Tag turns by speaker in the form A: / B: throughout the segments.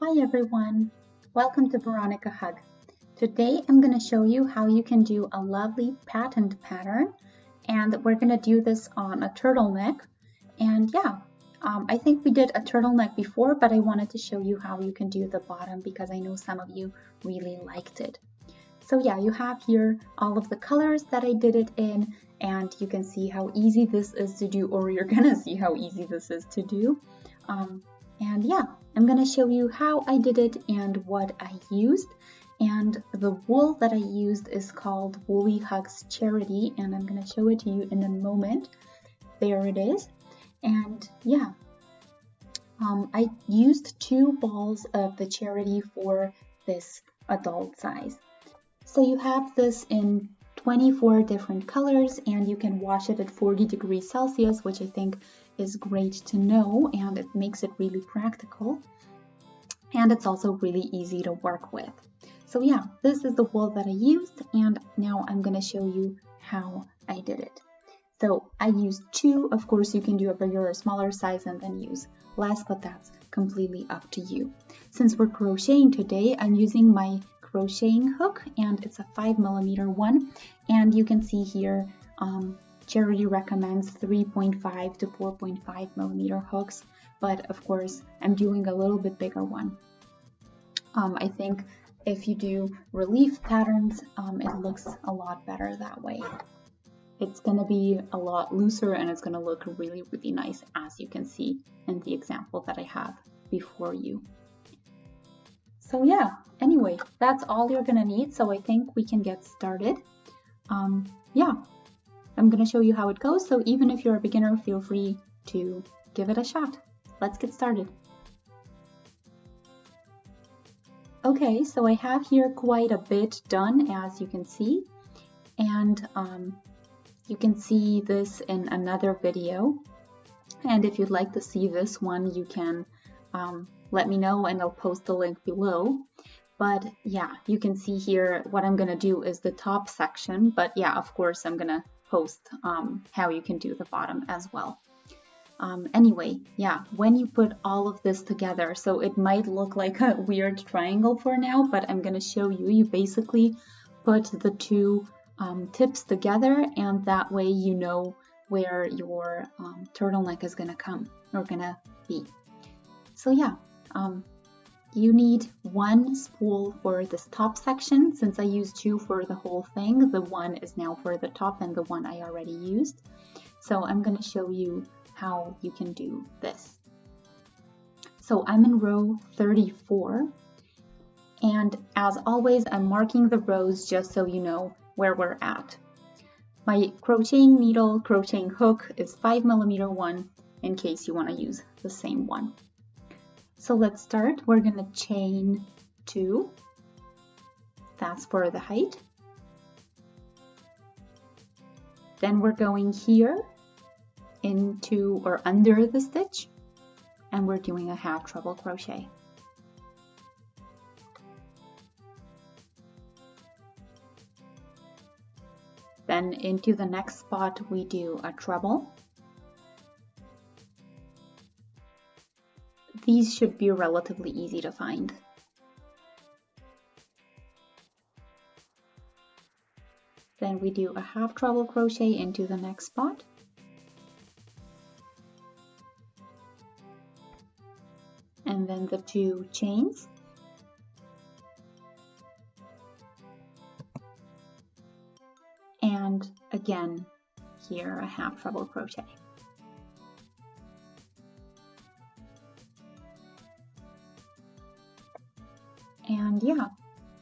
A: Hi everyone, welcome to Veronika Hug. Today I'm going to show you how you can do a lovely patent pattern, and we're going to do this on a turtleneck. And I think we did a turtleneck before, but I wanted to show you how you can do the bottom because I know some of you really liked it. So yeah, you have here all of the colors that I did it in, and you can see how easy this is to do, or you're gonna see how easy this is to do. And yeah, I'm gonna show you how I did it and what I used. And the wool that I used is called Woolly Hugs Charity, and I'm gonna show it to you in a moment. There it is. And yeah, I used 2 balls of the Charity for this adult size. So you have this in 24 different colors, and you can wash it at 40 degrees Celsius, which I think is great to know, and it makes it really practical. And it's also really easy to work with. So yeah, this is the wool that I used, and now I'm going to show you how I did it. So I used 2. Of course, you can do a bigger or smaller size and then use less, but that's completely up to you. Since we're crocheting today, I'm using my crocheting hook, and it's a 5mm one, and you can see here Charity recommends 3.5 to 4.5mm hooks, but of course I'm doing a little bit bigger one. I think if you do relief patterns, it looks a lot better that way. It's going to be a lot looser and it's going to look really, really nice, as you can see in the example that I have before you. So yeah, anyway, that's all you're going to need, so I think we can get started. Yeah, I'm going to show you how it goes, so even if you're a beginner, feel free to give it a shot. Let's get started. Okay, so I have here quite a bit done, as you can see, and you can see this in another video, and if you'd like to see this one, you can let me know and I'll post the link below. But yeah, you can see here what I'm gonna do is the top section, but yeah, of course I'm gonna post how you can do the bottom as well. Anyway, yeah, when you put all of this together, so it might look like a weird triangle for now, but I'm gonna show you, you basically put the 2 tips together, and that way you know where your turtleneck is gonna come or gonna be. So yeah, you need 1 spool for this top section. Since I used 2 for the whole thing, the 1 is now for the top and the 1 I already used. So I'm going to show you how you can do this. So I'm in row 34, and as always I'm marking the rows just so you know where we're at. My crocheting needle, crocheting hook is 5mm one, in case you want to use the same one. So let's start. We're going to chain 2. That's for the height. Then we're going here into or under the stitch, and we're doing a half treble crochet. Then into the next spot we do a treble. These should be relatively easy to find. Then we do a half treble crochet into the next spot. And then the 2 chains. And again, here a half treble crochet. And yeah,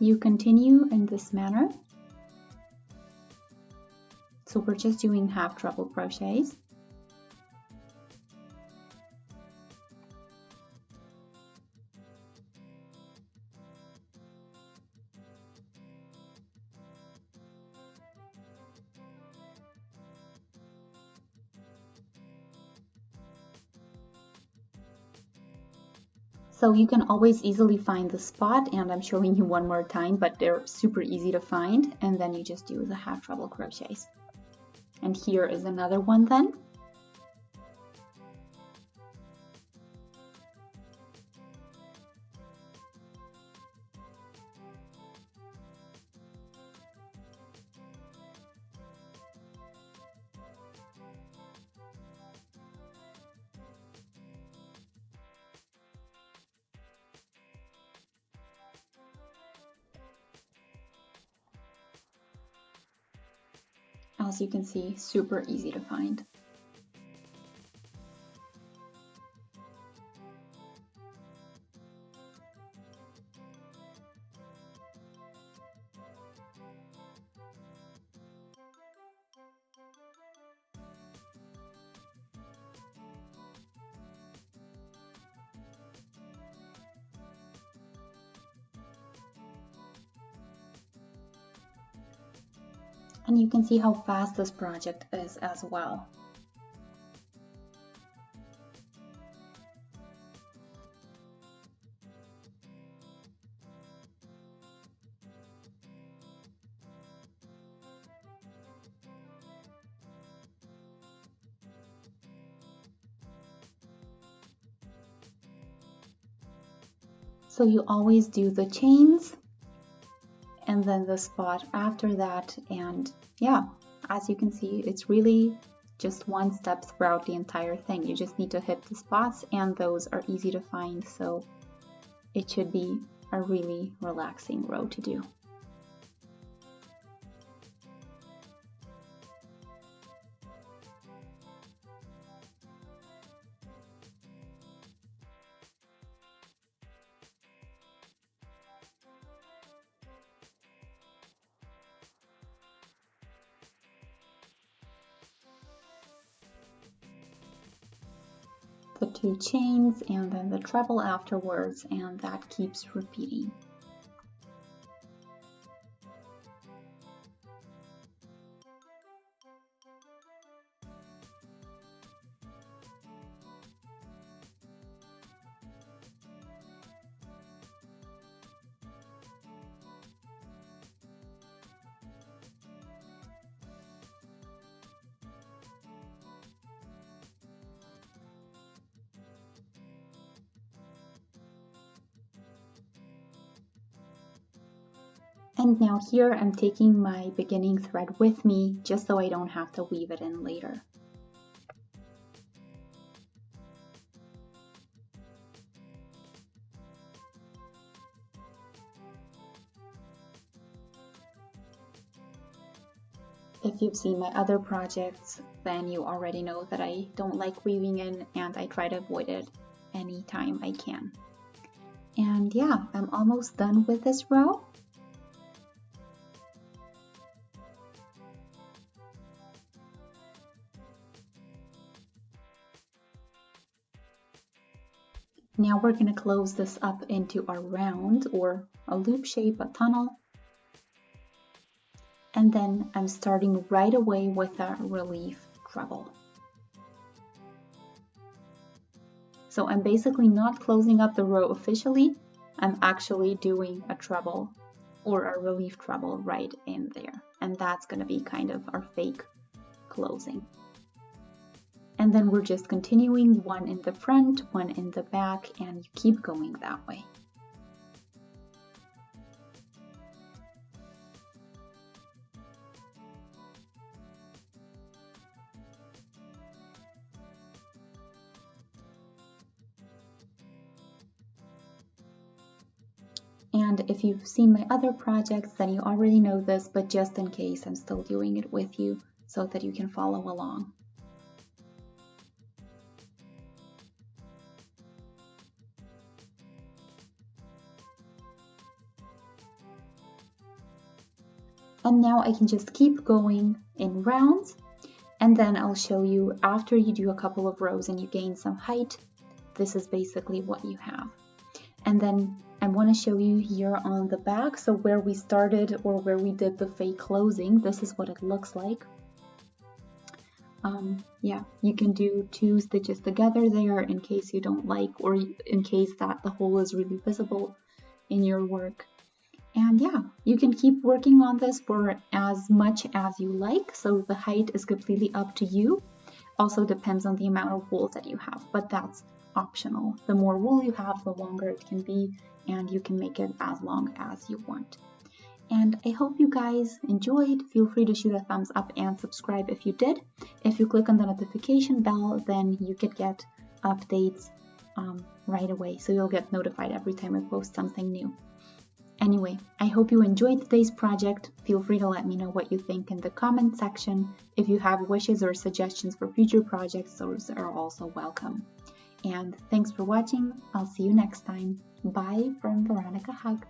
A: you continue in this manner. So we're just doing half treble crochets. So you can always easily find the spot, and I'm showing you one more time, but they're super easy to find, and then you just do the half treble crochets. And here is another one then. as you can see, super easy to find. And you can see how fast this project is as well. So you always do the chains and then the spot after that, and yeah, as you can see, it's really just one step throughout the entire thing. You just need to hit the spots, and those are easy to find, so it should be a really relaxing row to do. The 2 chains and then the treble afterwards, and that keeps repeating. And now here I'm taking my beginning thread with me just so I don't have to weave it in later. If you've seen my other projects, then you already know that I don't like weaving in, and I try to avoid it anytime I can. And yeah, I'm almost done with this row. Now we're going to close this up into a round or a loop shape, a tunnel. And then I'm starting right away with a relief treble. So I'm basically not closing up the row officially, I'm actually doing a treble or a relief treble right in there. And that's going to be kind of our fake closing. And then we're just continuing, one in the front, one in the back, and you keep going that way. And if you've seen my other projects, then you already know this, but just in case, I'm still doing it with you so that you can follow along. And now I can just keep going in rounds, and then I'll show you after you do a couple of rows and you gain some height, this is basically what you have. And then I want to show you here on the back, so where we started or where we did the fake closing, this is what it looks like. Yeah, you can do 2 stitches together there in case you don't like, or in case that the hole is really visible in your work. And yeah, you can keep working on this for as much as you like, so the height is completely up to you. Also depends on the amount of wool that you have, but that's optional. The more wool you have, the longer it can be, and you can make it as long as you want. And I hope you guys enjoyed. Feel free to shoot a thumbs up and subscribe if you did. If you click on the notification bell, then you could get updates right away, so you'll get notified every time I post something new. Anyway, I hope you enjoyed today's project. Feel free to let me know what you think in the comment section. If you have wishes or suggestions for future projects, those are also welcome. And thanks for watching. I'll see you next time. Bye from Veronika Hug.